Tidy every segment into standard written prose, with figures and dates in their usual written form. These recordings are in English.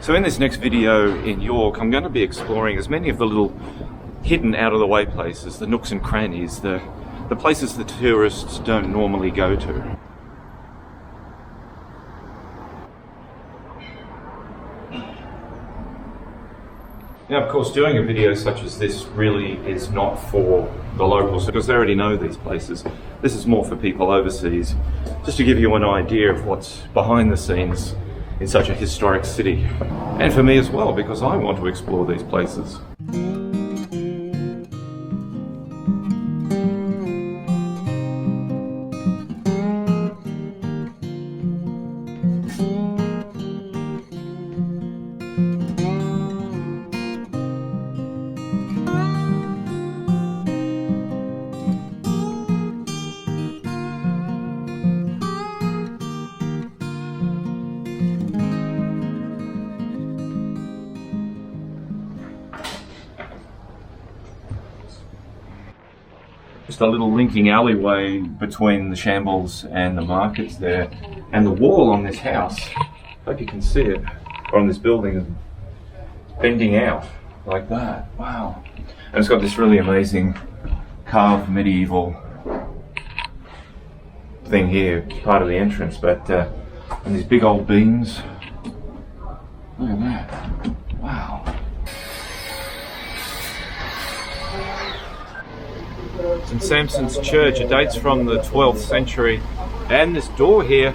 So in this next video in York, I'm going to be exploring as many of the little hidden out-of-the-way places, the nooks and crannies, the places that tourists don't normally go to. Now, of course, doing a video such as this really is not for the locals because they already know these places. This is more for people overseas, just to give you an idea of what's behind the scenes in such a historic city. And for me as well, because I want to explore these places. Just a little linking alleyway between the shambles and the markets there, and the wall on this house, I hope you can see it, or on this building, is bending out like that. Wow. And it's got this really amazing carved medieval thing here, part of the entrance, but and these big old beams. Look at that. Wow. St. Samson's Church, it dates from the 12th century, and this door here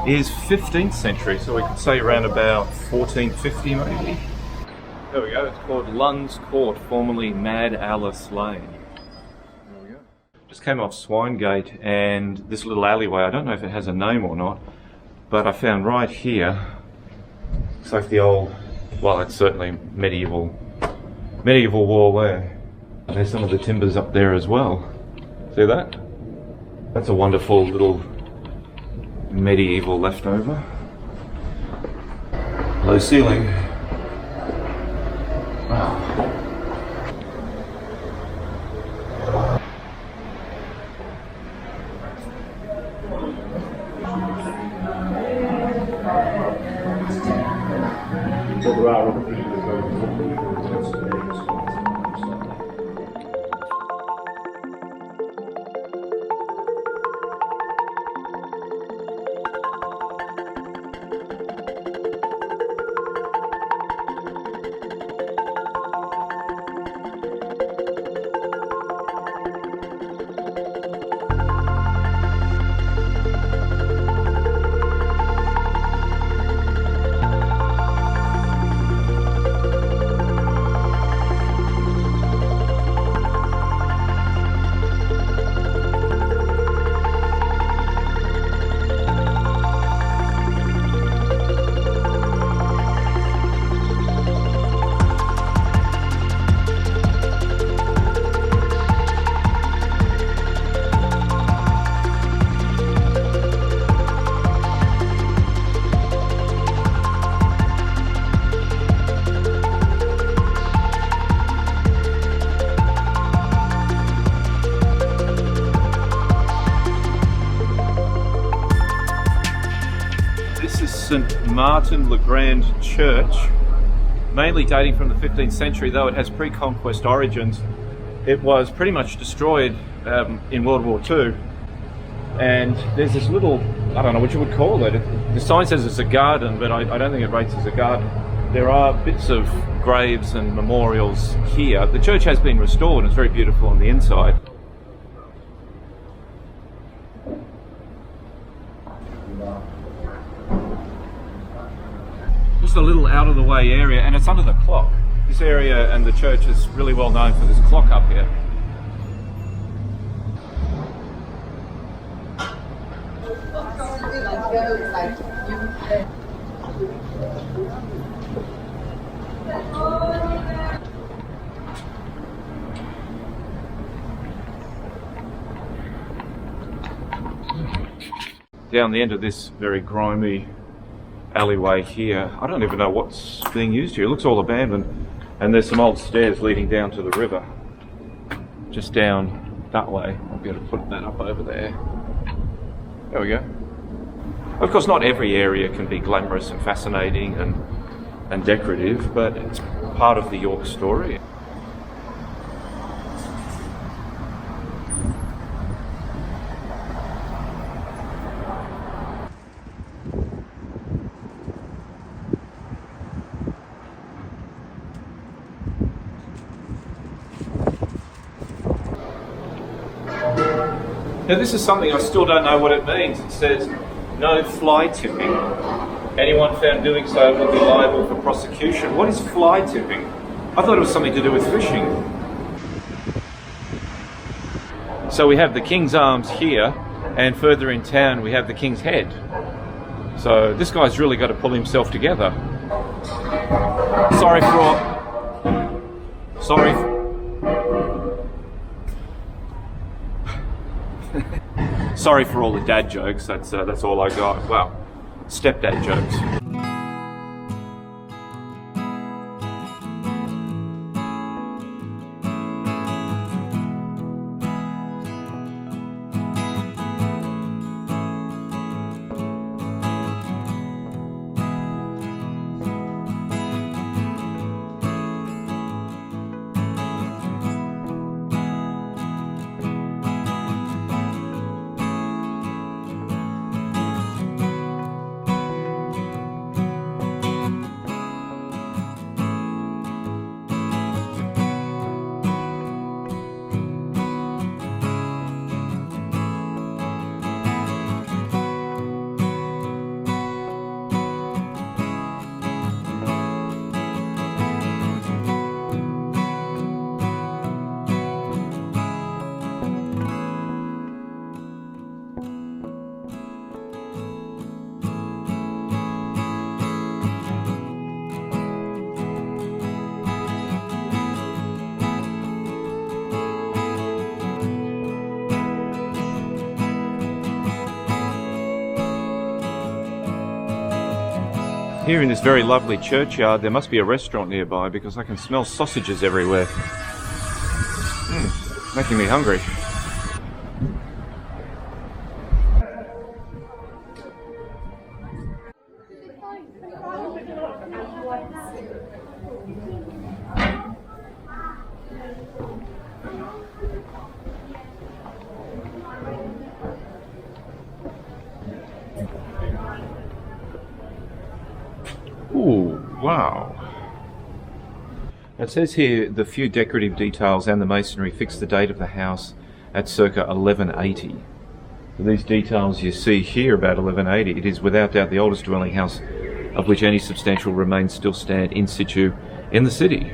is 15th century, so we could say around about 1450 maybe. There we go, it's called Lund's Court, formerly Mad Alice Lane. There we go. Just came off Swinegate, and this little alleyway, I don't know if it has a name or not, but I found right here, looks like the old, well, it's certainly medieval wall there. There's some of the timbers up there as well. See that? That's a wonderful little medieval leftover. Low ceiling. Wow. St. Martin Le Grand Church, mainly dating from the 15th century, though it has pre-conquest origins. It was pretty much destroyed in World War II, and there's this little, I don't know what you would call it. The sign says it's a garden, but I don't think it rates as a garden. There are bits of graves and memorials here. The church has been restored and it's very beautiful on the inside. Just a little out of the way area, and it's under the clock. This area and the church is really well known for this clock up here. Down the end of this very grimy alleyway here, I don't even know what's being used here. It looks all abandoned, and there's some old stairs leading down to the river just down that way. I'll be able to put that up over there. There we go. Of course, not every area can be glamorous and fascinating and and decorative, but it's part of the York story. Now this is something I still don't know what it means. It says, no fly tipping. Anyone found doing so will be liable for prosecution. What is fly tipping? I thought it was something to do with fishing. So we have the King's Arms here, and further in town we have the King's Head. So this guy's really got to pull himself together. Sorry. Sorry for all the dad jokes. That's all I got. Well, stepdad jokes. Here in this very lovely churchyard, there must be a restaurant nearby because I can smell sausages everywhere. Making me hungry. Ooh, wow. It says here the few decorative details and the masonry fix the date of the house at circa 1180. So these details you see here about 1180, it is without doubt the oldest dwelling house of which any substantial remains still stand in situ in the city.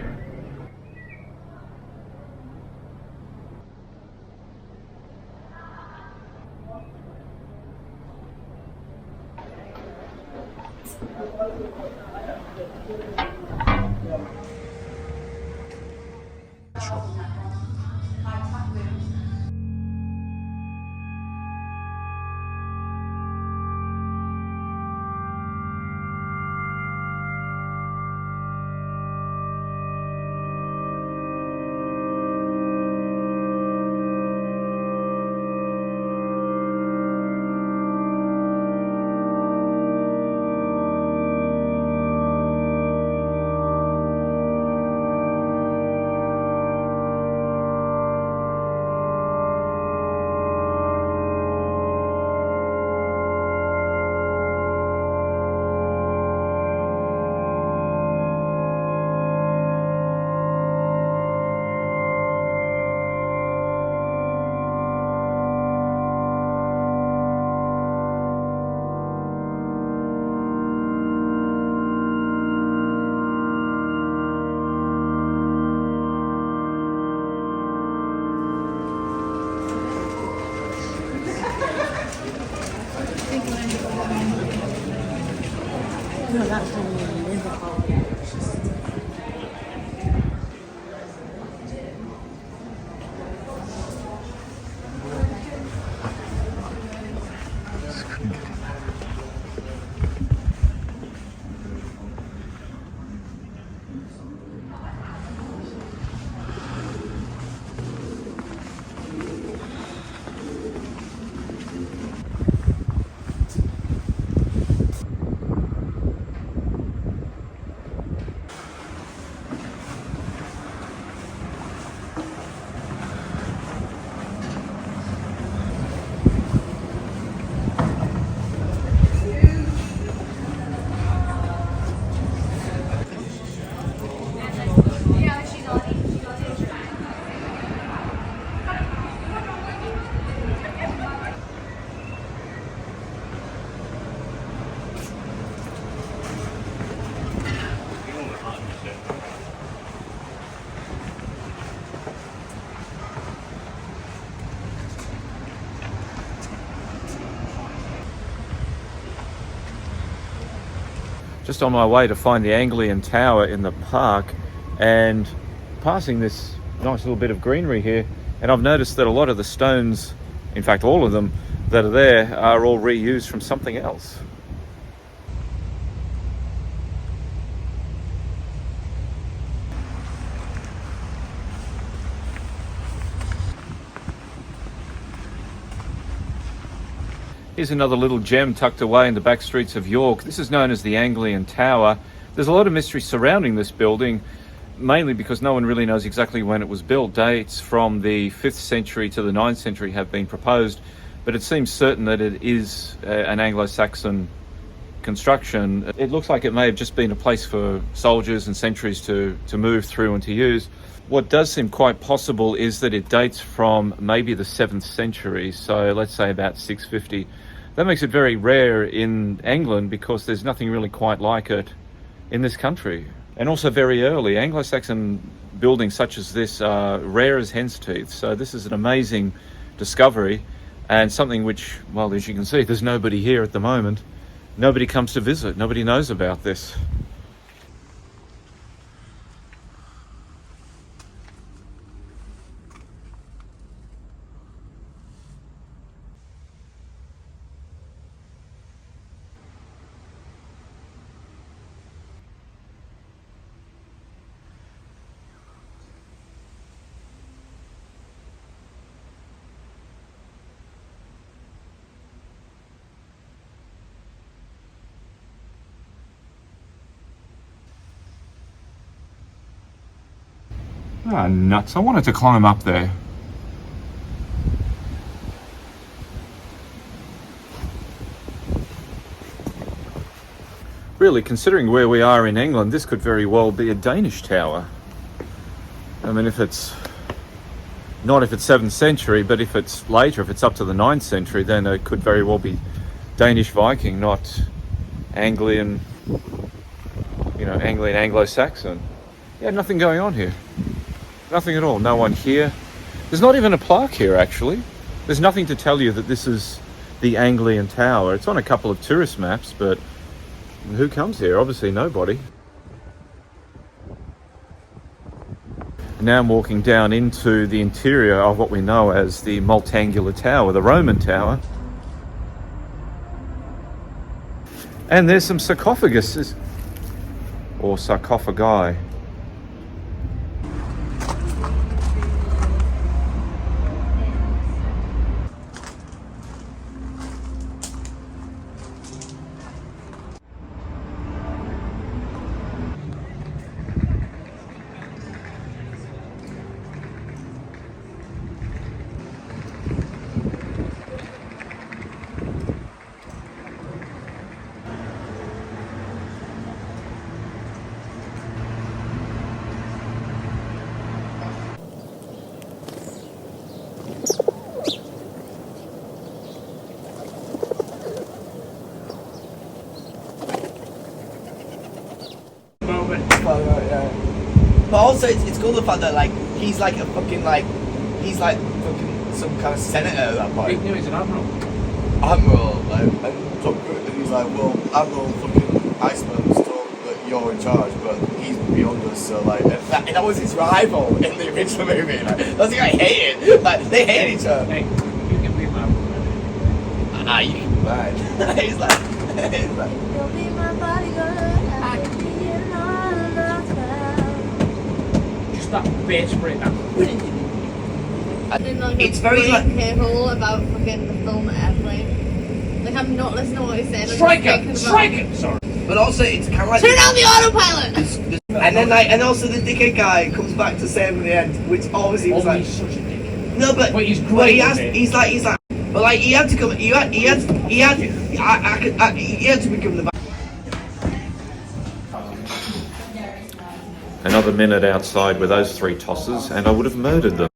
just on my way to find the Anglian Tower in the park and passing this nice little bit of greenery here, and I've noticed that a lot of the stones, in fact all of them that are there, are all reused from something else. Here's another little gem tucked away in the back streets of York. This is known as the Anglian Tower. There's a lot of mystery surrounding this building, mainly because no one really knows exactly when it was built. Dates from the 5th century to the 9th century have been proposed, but it seems certain that it is an Anglo-Saxon construction. It looks like it may have just been a place for soldiers and sentries to move through and to use. What does seem quite possible is that it dates from maybe the 7th century, so let's say about 650. That makes it very rare in England because there's nothing really quite like it in this country. And also very early. Anglo-Saxon buildings such as this are rare as hen's teeth, so this is an amazing discovery and something which, well, as you can see, there's nobody here at the moment. Nobody comes to visit, nobody knows about this. Ah, nuts. I wanted to climb up there. Really, considering where we are in England, this could very well be a Danish tower. I mean, if it's 7th century, but if it's later, if it's up to the 9th century, then it could very well be Danish Viking, not Anglian, Anglian Anglo-Saxon. Yeah, nothing going on here. Nothing at all. No one here. There's not even a plaque here, actually. There's nothing to tell you that this is the Anglian Tower. It's on a couple of tourist maps, but who comes here? Obviously nobody. Now I'm walking down into the interior of what we know as the Multangular Tower, the Roman Tower. And there's some sarcophaguses, or sarcophagi. But also, it's cool the fact that he's like a fucking he's like fucking some kind of senator at that point. No, he's an admiral. And he's like, well, Admiral fucking Iceman's told that you're in charge, but he's beyond us. So and that was his rival in the original movie. That's the guy hated. They hate each other. Hey, you can be my. You can be mine. he's like. You'll be my bodyguard. I can be in all of the Just that bass break. It's very careful about fucking the film Airplane. I'm not listening to what he's saying. Strike it! Sorry. But also, it's kind of like Turn on the autopilot. and then and also the dickhead guy comes back to save him in the end, which obviously was He's such a dick. no, but he's great. he's like, but he had to come. He had to become the. Another minute outside with those three tosses and I would have murdered them.